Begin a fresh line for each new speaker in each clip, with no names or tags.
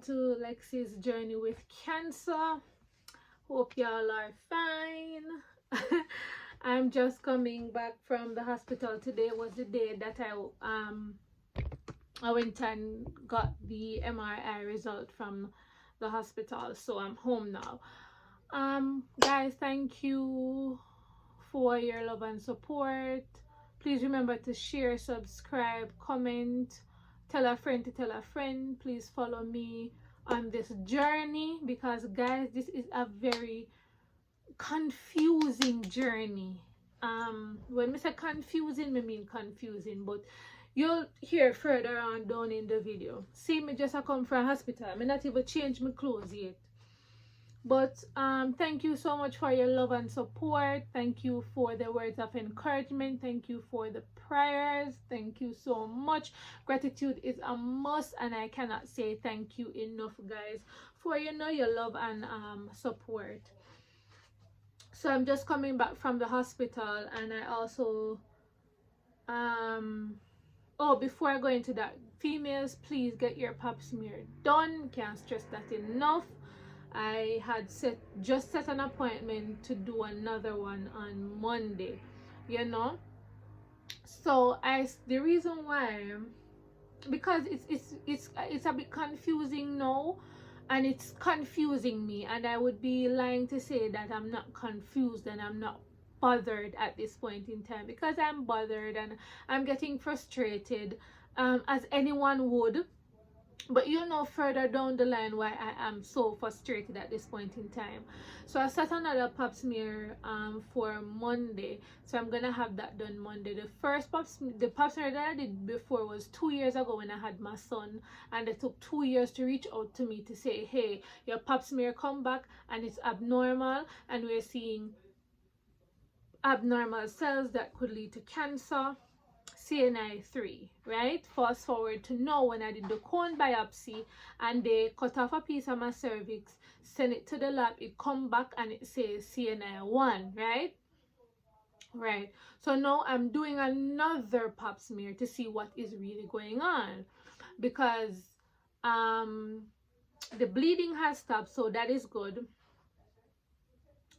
to Lexi's journey with cancer. Hope y'all are fine. I'm just coming back from the hospital. Today was the day that I went and got the MRI result from the hospital, so I'm home now. Guys, thank you for your love and support. Please remember to share, subscribe, comment, tell a friend to tell a friend. Please follow me on this journey, because guys, this is a very confusing journey. When I say confusing, I mean confusing, but you'll hear further on down in the video. See, me just come from hospital. I not even change my clothes yet. But thank you so much for your love and support. Thank you for the words of encouragement. Thank you for the prayers. Thank you so much. Gratitude is a must, and I cannot say thank you enough, guys, for your love and support. So I'm just coming back from the hospital, and I also oh, before I go into that, females, please get your pap smear done. Can't stress that enough. I had just set an appointment to do another one on Monday, you know. So the reason why, because it's a bit confusing now, and it's confusing me, and I would be lying to say that I'm not confused and I'm not bothered at this point in time, because I'm bothered and I'm getting frustrated, as anyone would. But you know further down the line why I am so frustrated at this point in time. So I set another pap smear for Monday. So I'm gonna have that done Monday. The first pap smear that I did before was 2 years ago when I had my son, and it took 2 years to reach out to me to say, hey, your pap smear come back and it's abnormal, and we're seeing abnormal cells that could lead to cancer, CNI3, right? Fast forward to now, when I did the cone biopsy and they cut off a piece of my cervix, send it to the lab, it come back and it says CNI1, right? So now I'm doing another pap smear to see what is really going on, because the bleeding has stopped, so that is good.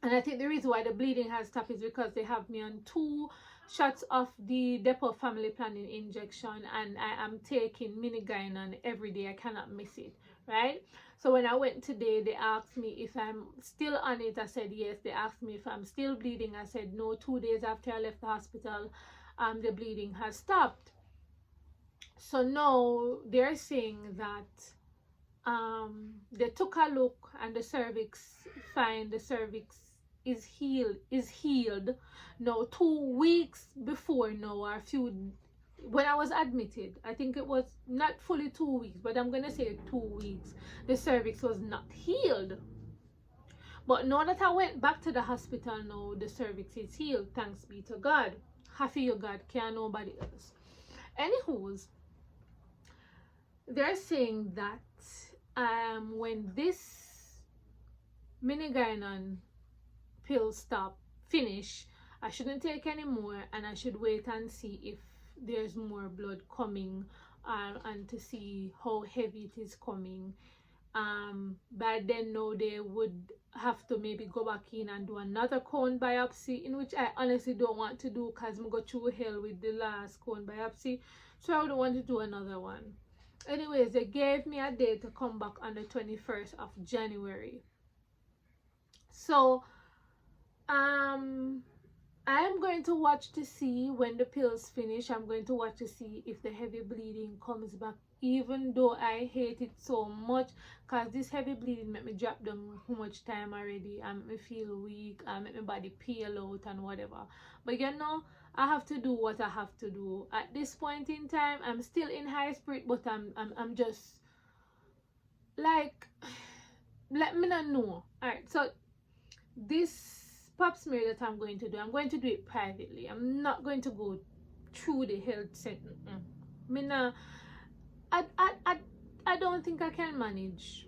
And I think the reason why the bleeding has stopped is because they have me on 2 shots of the Depot family planning injection, and I am taking minigynon every day. I cannot miss it, right? So when I went today, they asked me if I'm still on it. I said yes. They asked me if I'm still bleeding. I said no. 2 days after I left the hospital, the bleeding has stopped. So now they're saying that they took a look and the cervix fine. The cervix is healed now. 2 weeks before now, or when I was admitted, I think it was not fully 2 weeks, but I'm gonna say 2 weeks, the cervix was not healed. But now that I went back to the hospital, now the cervix is healed, thanks be to God. Happy you God, can't nobody else. Anywho's, they're saying that when this minigynon pill finish, I shouldn't take any more, and I should wait and see if there's more blood coming, and to see how heavy it is coming. By then now they would have to maybe go back in and do another cone biopsy, in which I honestly don't want to do, because I go through hell with the last cone biopsy, so I don't want to do another one. Anyways, they gave me a date to come back on the 21st of January. So I am going to watch to see when the pills finish. I'm going to watch to see if the heavy bleeding comes back, even though I hate it so much, because this heavy bleeding make me drop down too much time already, and make me feel weak, and make my body peel out and whatever. But you know, I have to do what I have to do. At this point in time, I'm still in high spirit, but I'm just like, let me not know. Alright, so this pap smear that I'm going to do it privately. I'm not going to go through the health center. I don't think I can manage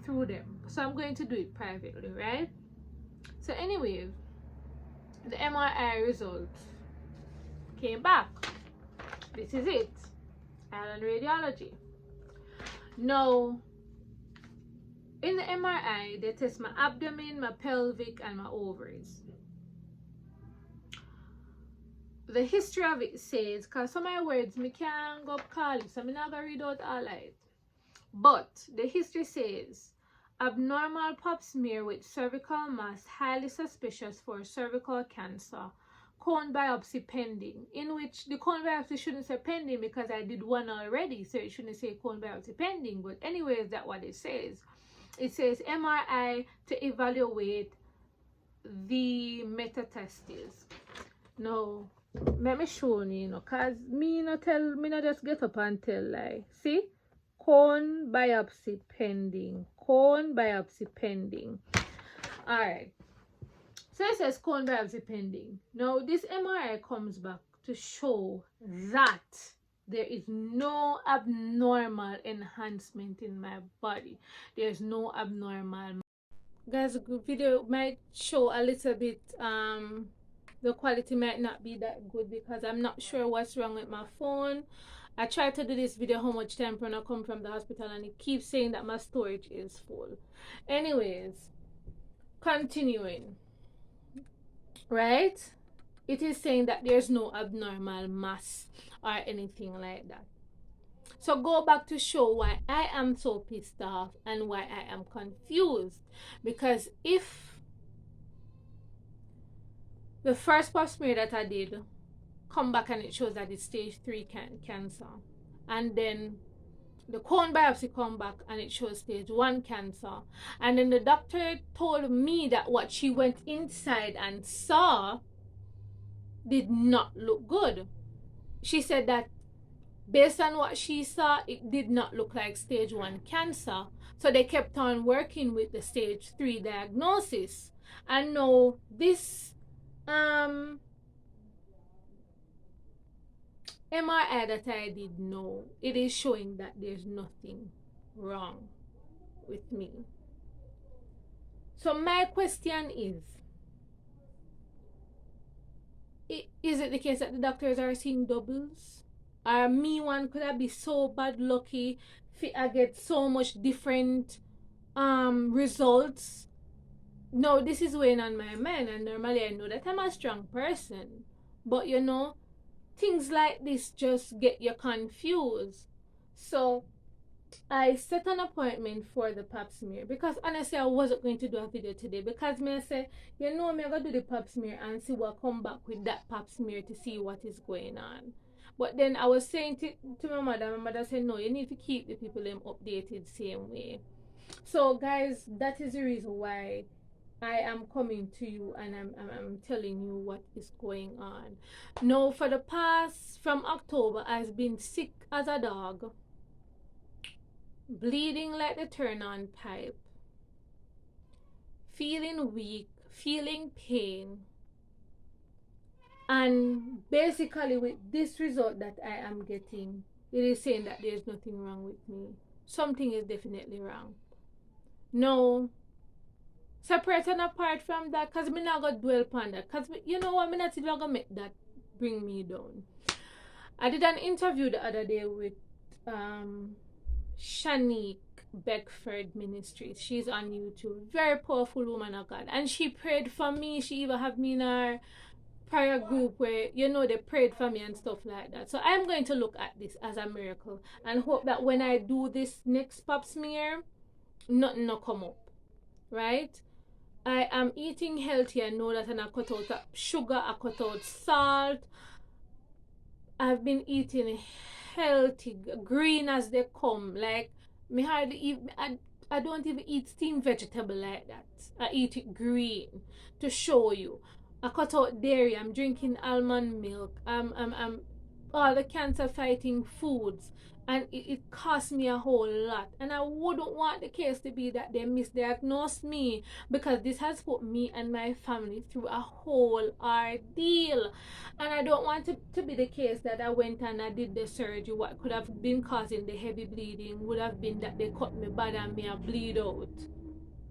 through them, so I'm going to do it privately, right? So anyway, the MRI results came back. This is it, Island Radiology. Now in the MRI, they test my abdomen, my pelvic, and my ovaries. The history of it says, because some of my words me can't go call it, so I'm not gonna read out all of it. But the history says abnormal pap smear with cervical mass highly suspicious for cervical cancer. Cone biopsy pending, in which the cone biopsy shouldn't say pending because I did one already, so it shouldn't say cone biopsy pending. But anyways, that's what it says. It says MRI to evaluate the metastases. Now, let me show you, cause me not just get up and tell lie. See, cone biopsy pending. Cone biopsy pending. All right. So it says cone biopsy pending. Now this MRI comes back to show that there is no abnormal enhancement in my body. There's no abnormal. Guys, the video might show a little bit the quality might not be that good because I'm not sure what's wrong with my phone. I tried to do this video how much time when I come from the hospital and it keeps saying that my storage is full. Anyways, continuing, right? It is saying that there's no abnormal mass or anything like that. So go back to show why I am so pissed off and why I am confused. Because if the first pap smear that I did come back and it shows that it's stage 3 cancer, and then the cone biopsy come back and it shows stage 1 cancer, and then the doctor told me that what she went inside and saw did not look good. She said that based on what she saw, it did not look like stage 1 cancer. So they kept on working with the stage 3 diagnosis. And now this MRI that I did know, it is showing that there's nothing wrong with me. So my question is it the case that the doctors are seeing doubles? Or me one could I be so bad lucky I get so much different results? No, this is weighing on my mind, and normally I know that I'm a strong person, but you know, things like this just get you confused. So I set an appointment for the pap smear because honestly I wasn't going to do a video today because me I say, you know, me I gotta do the pap smear and see what come back with that pap smear to see what is going on. But then I was saying to my mother said, no, you need to keep the people updated same way. So guys, that is the reason why I am coming to you and I'm telling you what is going on. Now, for the past, from October, I've been sick as a dog, bleeding like the turn-on pipe, feeling weak, feeling pain, and basically with this result that I am getting, it is saying that there's nothing wrong with me. Something is definitely wrong. No. Separate and apart from that, because I'm not going to dwell upon that. Because you know what, I'm not even going to make that bring me down. I did an interview the other day with Shanique Beckford Ministries. She's on YouTube. Very powerful woman of God. And she prayed for me. She even have me in her prayer group where, you know, they prayed for me and stuff like that. So I'm going to look at this as a miracle and hope that when I do this next pap smear, nothing will come up. Right? I am eating healthy. I know that, and I cut out sugar, I cut out salt. I've been eating healthy, green as they come. Like, me hardly eat, I don't even eat steamed vegetable like that. I eat it green to show you. I cut out dairy. I'm drinking almond milk. I'm all the cancer fighting foods. And it cost me a whole lot. And I wouldn't want the case to be that they misdiagnosed me, because this has put me and my family through a whole ordeal. And I don't want it to be the case that I went and I did the surgery. What could have been causing the heavy bleeding would have been that they cut me bad and me a bleed out.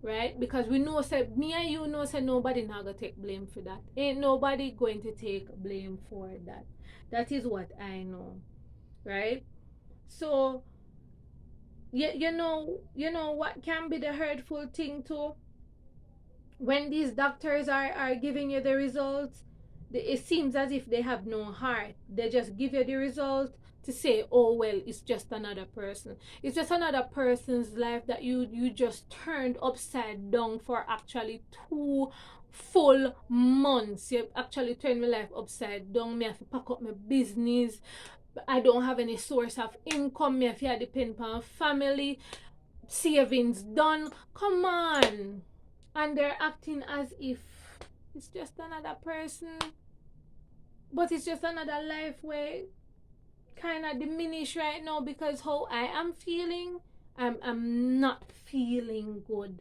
Right? Because we know, say, me and you know, say nobody not gonna take blame for that. Ain't nobody going to take blame for that. That is what I know. Right? So you know what can be the hurtful thing too? When these doctors are giving you the results, it seems as if they have no heart. They just give you the result to say, oh well, it's just another person. It's just another person's life that you just turned upside down for actually 2 full months. You actually turned my life upside down. Me have to pack up my business. I don't have any source of income. Me have to depend on family. Savings done. Come on. And they're acting as if it's just another person, but it's just another life where kind of diminish right now because how I am feeling, I'm not feeling good.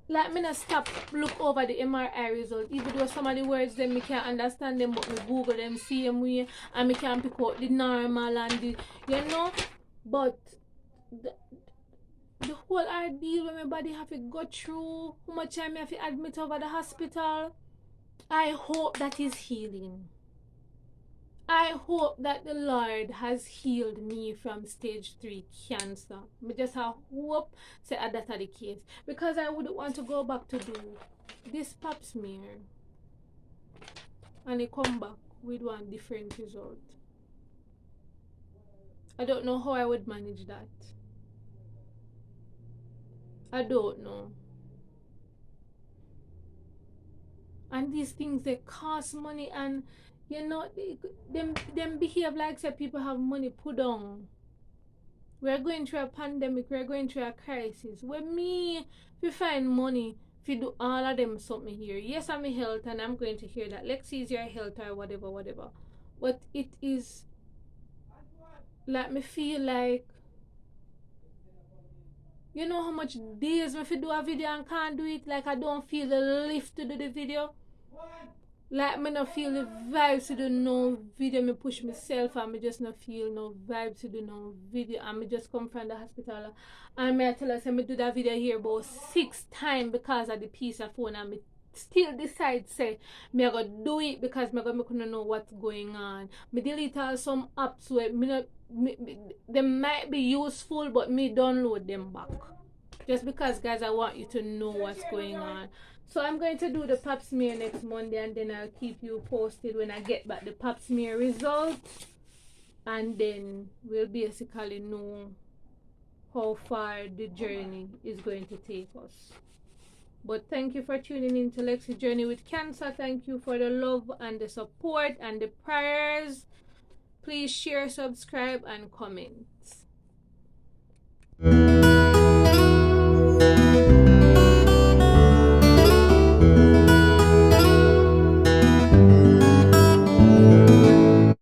Like me not stop look over the MRI result, even though some of the words them me can't understand them, but me Google them same way and me can pick out the normal and the but the, the whole ordeal when my body have to go through, how much time I have to admit over the hospital. I hope that is healing. I hope that the Lord has healed me from stage 3 cancer. I just hope that that's the case. Because I wouldn't want to go back to do this pap smear and it come back with one different result. I don't know how I would manage that. I don't know. And these things, they cost money, and them behave like say people have money put on. We're going through a pandemic, we're going through a crisis. When me, if you find money, if you do all of them something here. Yes, I'm a health and I'm going to hear that. Lexi is your health or whatever. But it is like me feel like, you know how much days if you do a video and can't do it, like I don't feel the lift to do the video. Like me not feel the vibes to do no video. Me push myself and me just not feel no vibes to do no video. And me just come from the hospital and me I tell us me do that video here about 6 times because of the piece of phone, and me still decide say me I go do it because me couldn't know what's going on. Me delete all some apps where me not they might be useful, but me download them back. Just because, guys, I want you to know what's going on. So I'm going to do the pap smear next Monday, and then I'll keep you posted when I get back the pap smear results, and then we'll basically know how far the journey is going to take us. But thank you for tuning in to Lexi's Journey with Cancer. Thank you for the love and the support and the prayers. Please share, subscribe, and comment.